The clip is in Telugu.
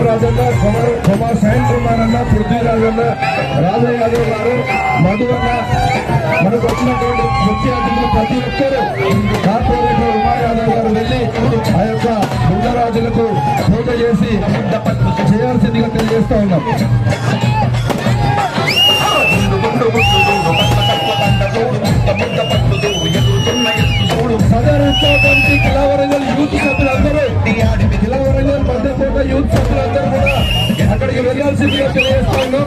రాజన్న, కుమార్ సాయం కుమార్ అన్న, పృథ్వీరాజ్ అన్న, రాజయ్య యాదవ్ గారు, మధు అన్న, మనకు వచ్చినటువంటి ముఖ్య అతిథులు ప్రతి ఒక్కరూ కార్పొరేటర్ ఉమా యాదవ్ గారు వెళ్లి ఆ యొక్క బుద్ధరాజులకు పూజ చేసి చేయాల్సిందిగా తెలియజేస్తా ఉన్నాం. సదర్ ఉత్సవ కమిటీ కిలావరంగల్ యూత్ సభ్యులందరూ, కిలావరంగల్ మధ్యకోట యూత్ సభ్యులందరూ కూడా అక్కడికి వెళ్లాల్సిందిగా తెలియజేస్తా ఉన్నాం.